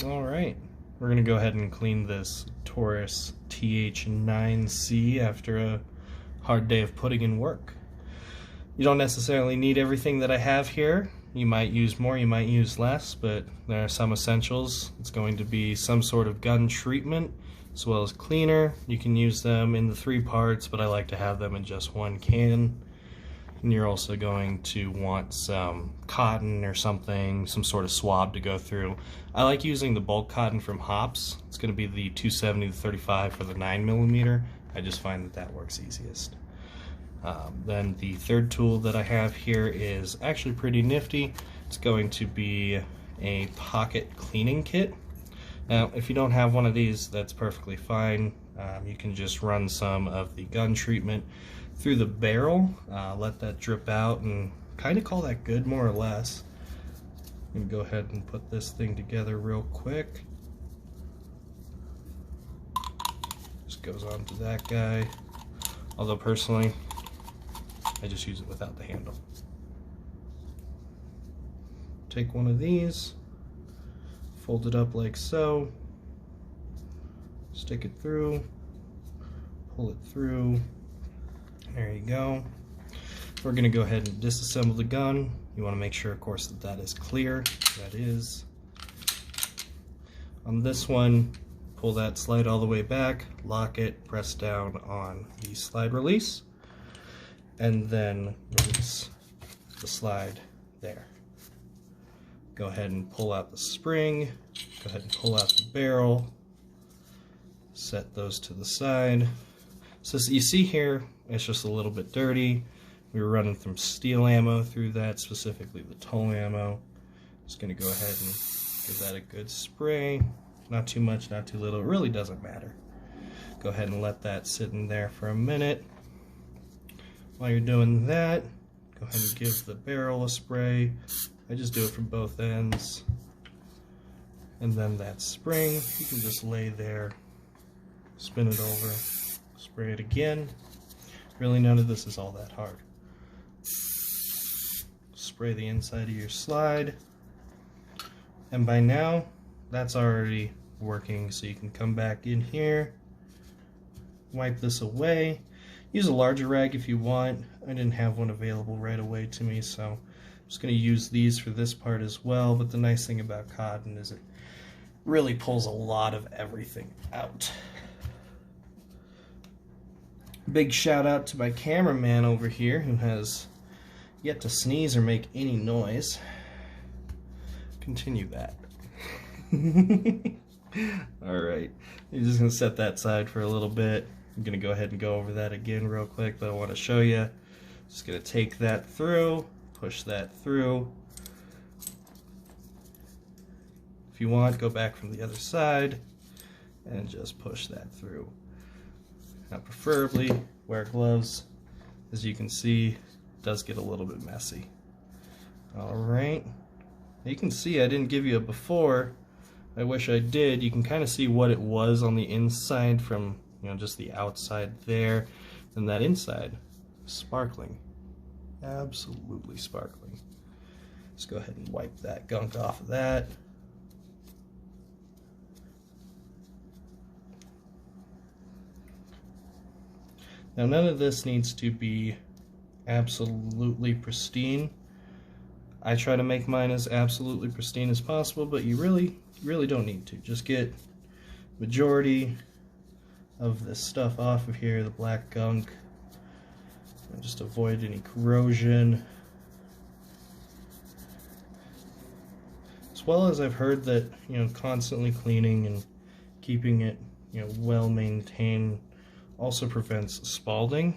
Alright, we're going to go ahead and clean this Taurus TH9C after a hard day of putting in work. You don't necessarily need everything that I have here. You might use more, you might use less, but there are some essentials. It's going to be some sort of gun treatment as well as cleaner. You can use them in the 3 parts, but I like to have them in just one can. And you're also going to want some cotton or something, some sort of swab to go through. I like using the bulk cotton from Hops. It's going to be the 270 to 35 for the 9mm. I just find that that works easiest. Then the third tool that I have here is actually pretty nifty. It's going to be a pocket cleaning kit. Now, if you don't have one of these, that's perfectly fine. You can just run some of the gun treatment through the barrel, let that drip out, and kind of call that good, more or less. I'm going to go ahead and put this thing together real quick. Just goes on to that guy. Although personally, I just use it without the handle. Take one of these, fold it up like so, stick it through, pull it through. There you go. We're going to go ahead and disassemble the gun. You want to make sure, of course, that that is clear. That is. On this one, pull that slide all the way back, lock it, press down on the slide release, and then release the slide there. Go ahead and pull out the spring, go ahead and pull out the barrel, set those to the side. So you see here, it's just a little bit dirty. We were running some steel ammo through that, specifically the tow ammo. Just going to go ahead and give that a good spray. Not too much, not too little, it really doesn't matter. Go ahead and let that sit in there for a minute. While you're doing that, go ahead and give the barrel a spray. I just do it from both ends. And then that spring, you can just lay there, spin it over, spray it again. Really, none of this is all that hard. Spray the inside of your slide. And by now, that's already working, so you can come back in here, wipe this away. Use a larger rag if you want. I didn't have one available right away to me, so I'm just going to use these for this part as well. But the nice thing about cotton is it really pulls a lot of everything out. Big shout out to my cameraman over here who has yet to sneeze or make any noise. Continue that. Alright, you're just going to set that aside for a little bit. I'm going to go ahead and go over that again real quick, but I want to show you. Just going to take that through, push that through. If you want, go back from the other side and just push that through. Now preferably wear gloves. As you can see, it does get a little bit messy. Alright, you can see I didn't give you a before. I wish I did. You can kind of see what it was on the inside from, you know, just the outside there, and that inside, sparkling. Absolutely sparkling. Let's go ahead and wipe that gunk off of that. Now none of this needs to be absolutely pristine. I try to make mine as absolutely pristine as possible, but you really don't need to. Just get majority of this stuff off of here, the black gunk, and just avoid any corrosion. As well as I've heard that, you know, constantly cleaning and keeping it, you know, well maintained also prevents spalding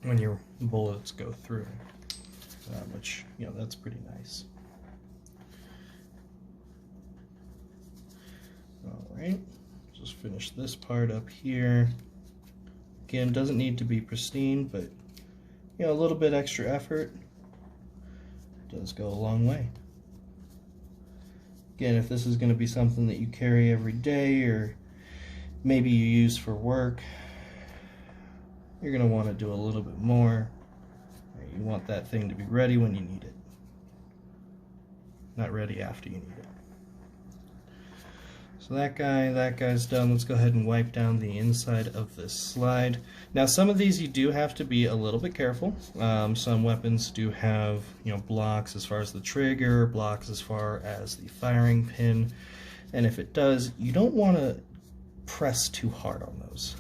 when your bullets go through, which, you know, that's pretty nice. Alright, just finish this part up here. Again, doesn't need to be pristine, but, you know, a little bit extra effort does go a long way. Again, if this is going to be something that you carry every day, or maybe you use for work, you're going to want to do a little bit more. You want that thing to be ready when you need it, not ready after you need it. So that guy's done. Let's go ahead and wipe down the inside of this slide. Now some of these you do have to be a little bit careful. Some weapons do have, you know, blocks as far as the trigger, blocks as far as the firing pin, and if it does, you don't want to press too hard on those.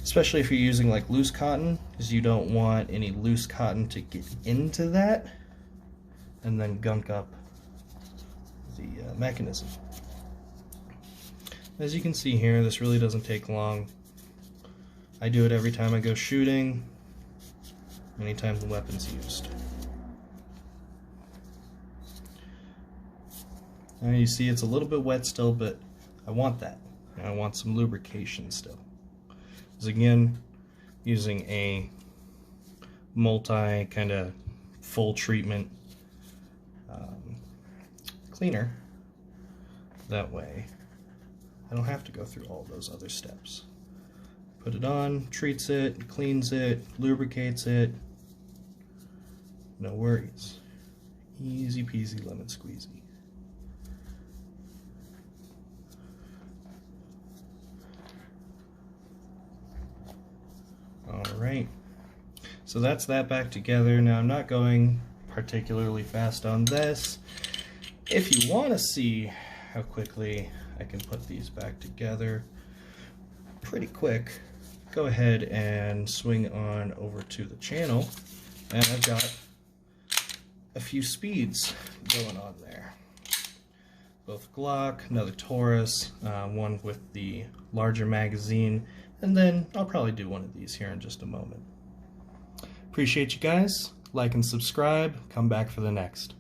Especially if you're using like loose cotton, because you don't want any loose cotton to get into that and then gunk up the mechanism. As you can see here, this really doesn't take long. I do it every time I go shooting, anytime the weapon's used. Now you see it's a little bit wet still, but I want that. I want some lubrication still. Because again, using a multi kind of full treatment cleaner, that way I don't have to go through all those other steps. Put it on, treats it, cleans it, lubricates it, no worries. Easy peasy lemon squeezy. Alright, so that's that back together. Now I'm not going particularly fast on this. If you want to see how quickly I can put these back together pretty quick, go ahead and swing on over to the channel, and I've got a few speeds going on there. Both Glock, another Taurus, one with the larger magazine, and then I'll probably do one of these here in just a moment. Appreciate you guys. Like and subscribe. Come back for the next.